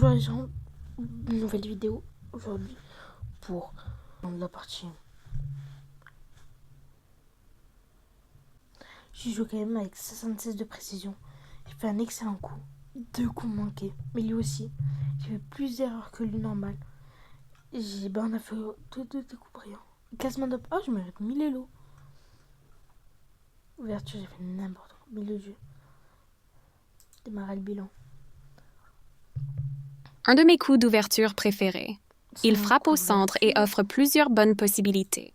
Bonjour les gens, une nouvelle vidéo aujourd'hui pour la partie. J'ai joué quand même avec 76 de précision. J'ai fait un excellent coup, 2 coups manqués, mais lui aussi. J'ai fait plus d'erreurs que lui normal. On a fait deux coups brillants. Classement de... Oh, je me suis mis les lots. Ouverture, j'ai fait n'importe quoi. Milieu de jeu. Démarrer le bilan. Un de mes coups d'ouverture préférés. Il frappe au centre et offre plusieurs bonnes possibilités.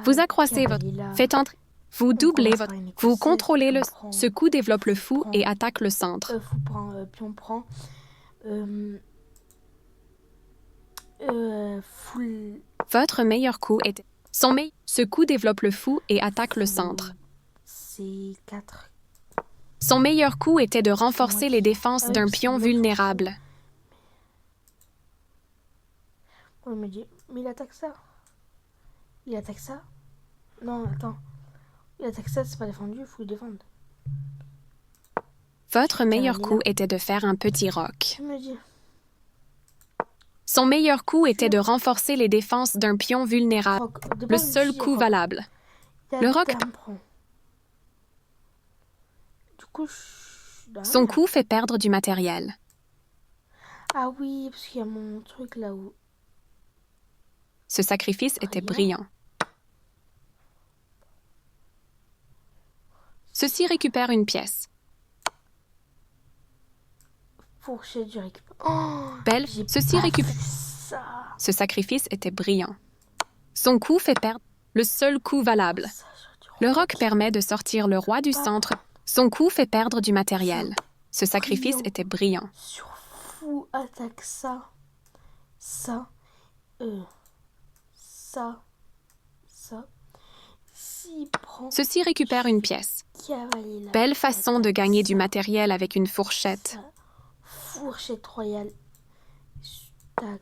Vous accroissez votre... Faites entrer. Vous doublez votre... Vous contrôlez le... Ce coup développe le fou et attaque le centre. Puis on prend... full... Votre meilleur coup est... Ce coup développe le fou et attaque le centre. C'est 4. Son meilleur coup était de renforcer les défenses d'un pion vulnérable. On me dit, mais il attaque ça. Il attaque ça. Non, attends. Il attaque ça, c'est pas défendu, il faut le défendre. Votre meilleur coup était de faire un petit roc. Tu me dis. Son meilleur coup était de renforcer les défenses d'un pion vulnérable. Le seul coup valable. Le roc. Du coup, son coup fait perdre du matériel. Ah oui, parce qu'il y a mon truc là-haut. Ce sacrifice était brillant. Ceci récupère une pièce. Fourchette, je récupère. Oh, Belle, ceci récupère. Ce sacrifice était brillant. Son coup fait perdre le seul coup valable. Le roc permet de sortir le roi du centre. Son coup fait perdre du matériel. Ce sacrifice était brillant. Sur fou, attaque ça. Ça. Ça. Ceci récupère une pièce. Belle façon de gagner du matériel avec une fourchette. Fourchette royale. Tac.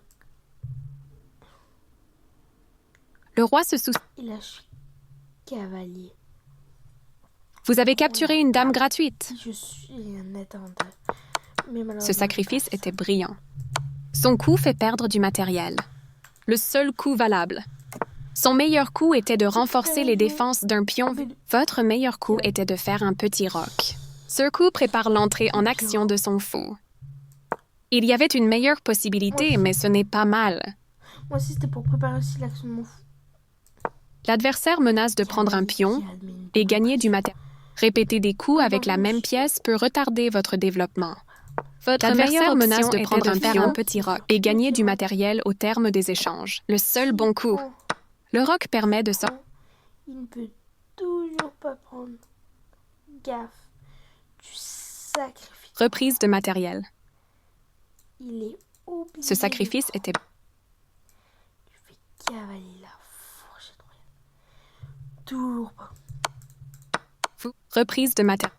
Le roi se soucie. Il a cavalier. Vous avez capturé une dame gratuite. Je suis un net avantage. Ce sacrifice était brillant. Son coup fait perdre du matériel. Le seul coup valable. Son meilleur coup était de renforcer les défenses d'un pion. Votre meilleur coup était de faire un petit roc. Ce coup prépare l'entrée en action de son fou. Il y avait une meilleure possibilité, mais ce n'est pas mal. Moi aussi, c'était pour préparer aussi l'action de mon fou. L'adversaire menace de prendre un pion et gagner du matériel. Répéter des coups avec la même pièce peut retarder votre développement. Votre adversaire menace de prendre un pion, petit roc, et gagner du matériel au terme des échanges. Le seul bon coup. Le roc permet de sortir. Il ne peut toujours pas prendre gaffe du sacrifice. Reprise de matériel. Il est obligé. Ce sacrifice était... Tu fais cavaler la fourchette royale. Toujours pas. Reprise de matériel.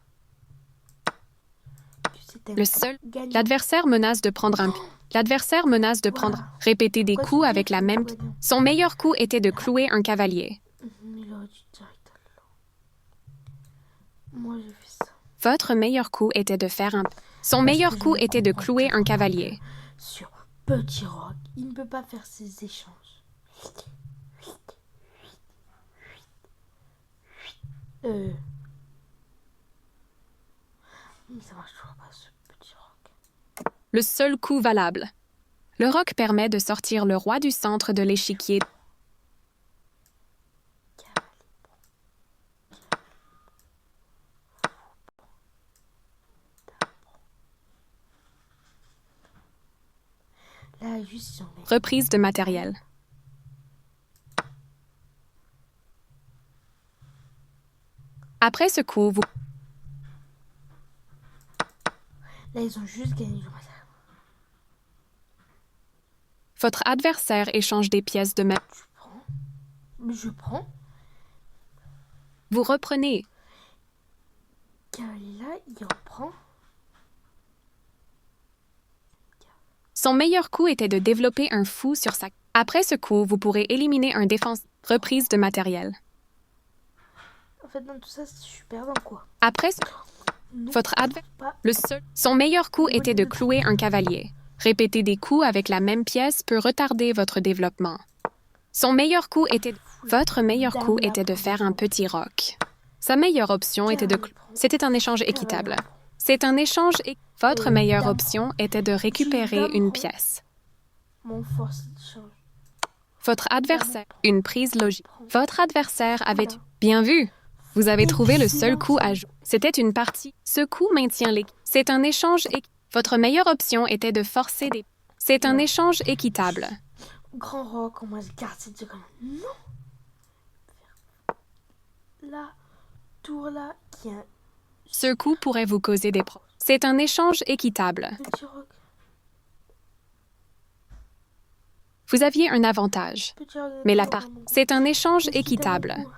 Le seul... L'adversaire menace de prendre un... L'adversaire menace de prendre... Répéter des coups avec la même... Son meilleur coup était de clouer un cavalier. Il aurait dû direct à l'eau. Moi, j'ai fait ça. Votre meilleur coup était de faire un... Son meilleur coup était de clouer un cavalier. Sur petit roc, il ne peut pas faire ses échanges. Mais ça marche toujours pas, ce petit roc. Le seul coup valable. Le roc permet de sortir le roi du centre de l'échiquier. Là, juste Reprise de matériel. Après ce coup, vous... Là, ils ont juste gagné du matériel. Votre adversaire échange des pièces de même. Tu prends. Mais je prends. Vous reprenez. Là, il reprend. Son meilleur coup était de développer un fou sur sa... Après ce coup, vous pourrez éliminer un défense... Reprise de matériel. En fait, dans tout ça, je suis perdant, quoi. Après... Non, Votre adversaire, pas. son meilleur coup était de clouer un cavalier. Répéter des coups avec la même pièce peut retarder votre développement. Votre meilleur coup était de faire un petit roc. Sa meilleure option était de... C'était un échange équitable. Votre meilleure option était de récupérer une pièce. Mon force change. Votre adversaire, une prise logique. Votre adversaire avait... Bien vu! Vous avez trouvé le seul coup à jouer. C'était une partie. Ce coup maintient l'équipe. C'est un échange Votre meilleure option était de forcer des... C'est un échange équitable. Grand roc, moi je garde cette seconde. Non. La tour là qui a Ce coup pourrait vous causer des problèmes. C'est un échange équitable. petit roc. Vous aviez un avantage. Petit roc Mais vraiment c'est un échange Qu'est-ce qui équitable. t'a beaucoup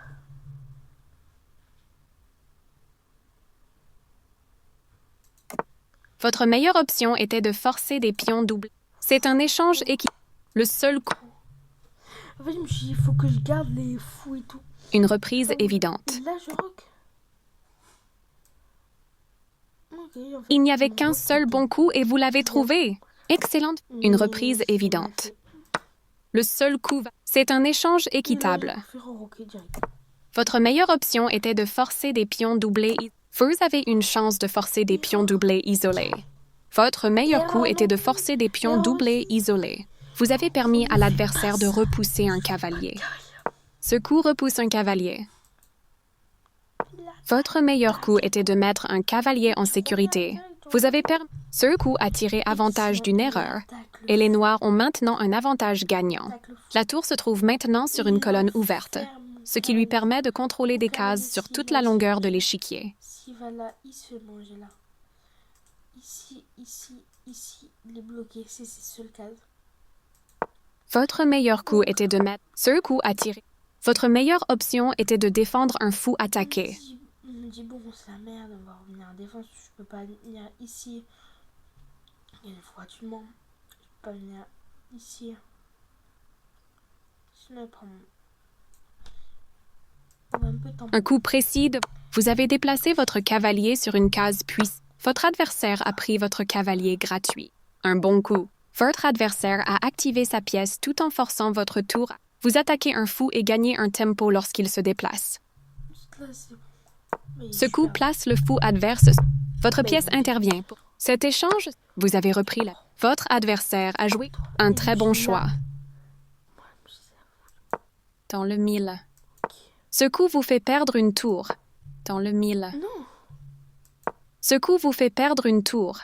Votre meilleure option était de forcer des pions doubles. C'est un échange équitable. Le seul coup. En fait, je me suis dit, il faut que je garde les fous et tout. Une reprise évidente. Et là, je rock. Ok, en fait, Il n'y avait mon qu'un rock, seul c'était- bon coup et vous l'avez trouvé. Excellente. Une reprise Mais évidente. c'est- Le seul coup. C'est un échange Et là, équitable. j'ai préféré rocker direct. Votre meilleure option était de forcer des pions doublés. Vous avez une chance de forcer des pions doublés isolés. Votre meilleur coup était de forcer des pions doublés isolés. Vous avez permis à l'adversaire de repousser un cavalier. Ce coup repousse un cavalier. Votre meilleur coup était de mettre un cavalier en sécurité. Vous avez permis. Ce coup a tiré avantage d'une erreur. Et les Noirs ont maintenant un avantage gagnant. La tour se trouve maintenant sur une colonne ouverte, ce qui lui permet de contrôler des cases sur toute la longueur de l'échiquier. S'il va là, il se fait manger là. Ici, ici, ici, il est bloqué. C'est ses seules cases. Votre meilleur coup était de mettre... Ce coup a tiré. Votre meilleure option était de défendre un fou attaqué. Je me dis, bon, c'est la merde, on va revenir en défense. Je peux pas venir ici. Il y a une fois tu mens. Je peux pas venir ici. Sinon, il prend mon... On va un peu temps. Un coup précis de... Vous avez déplacé votre cavalier sur une case puissante. Votre adversaire a pris votre cavalier gratuit. Un bon coup. Votre adversaire a activé sa pièce tout en forçant votre tour. Vous attaquez un fou et gagnez un tempo lorsqu'il se déplace. Là, c'est bon. Mais Ce je coup perds. place le fou adverse. Votre pièce intervient. Cet échange, vous avez repris la... Votre adversaire a joué un très bon choix. Dans le mille. Ce coup vous fait perdre une tour. Dans le mille. Non. Ce coup vous fait perdre une tour.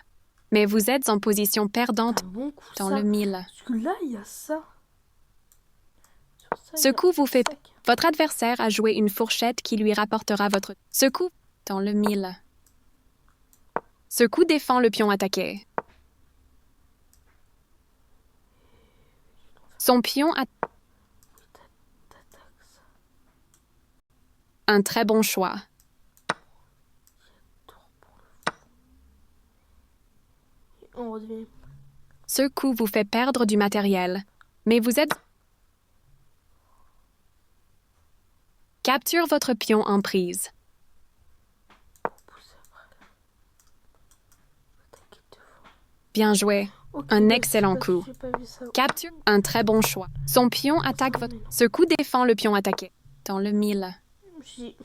Mais vous êtes en position perdante Un bon coup, dans ça. le mille. Parce que là, il y a ça. Sur ça, Ce il y a coup vous fait... ça. Votre adversaire a joué une fourchette qui lui rapportera votre... Ce coup dans le mille. Ce coup défend le pion attaqué. Son pion a... Un très bon choix. On redevient. Ce coup vous fait perdre du matériel. Mais vous êtes... Capture votre pion en prise. Pousser après. Attaquer deux fois. Bien joué. Ok, Un bah, excellent j'ai pas- coup. j'ai pas vu ça. Capture un très bon choix. Son pion attaque votre... Ce coup défend le pion attaqué. Dans le mille. J'ai-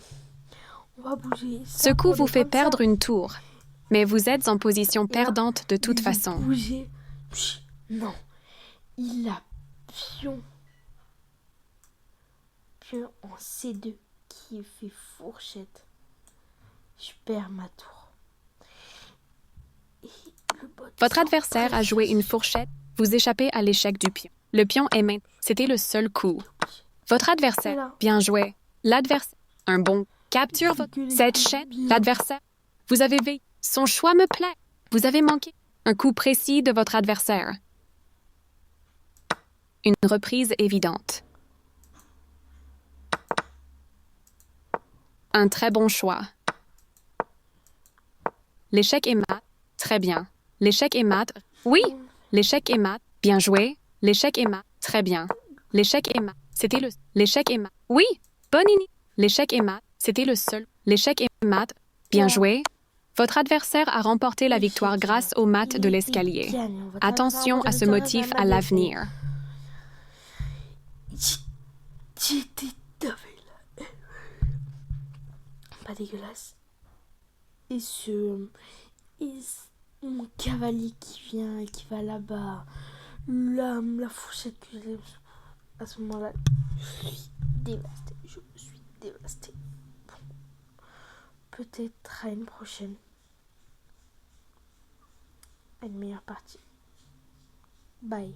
On va bouger. Ce coup vous fait perdre une tour. Mais vous êtes en position perdante de toute façon. Bouger. Non. Il a pion. Pion en C2 qui fait fourchette. Je perds ma tour. Et le bot Votre sort adversaire a joué une fourchette. Vous échappez à l'échec du pion. Le pion est main. C'était le seul coup. Votre adversaire. Bien joué. L'adversaire. Un bon. Capture votre... Cette chaîne. L'adversaire. Vous avez veillé. Son choix me plaît. Vous avez manqué. Un coup précis de votre adversaire. Une reprise évidente. Un très bon choix. L'échec est mat. Très bien. L'échec est mat. Oui. L'échec est mat. Bien joué. L'échec est mat. Très bien. L'échec est mat. C'était le... L'échec est mat. Oui. Bonne idée. L'échec est mat. C'était le seul. L'échec est mat. Bien joué. Votre adversaire a remporté la victoire grâce au mat de l'escalier. Attention à ce motif à l'avenir. J'étais là. Pas dégueulasse. Et mon cavalier qui vient et qui va là-bas. La fourchette que j'ai. À ce moment-là, je suis dévastée. Bon, peut-être à une prochaine. À une meilleure partie. Bye.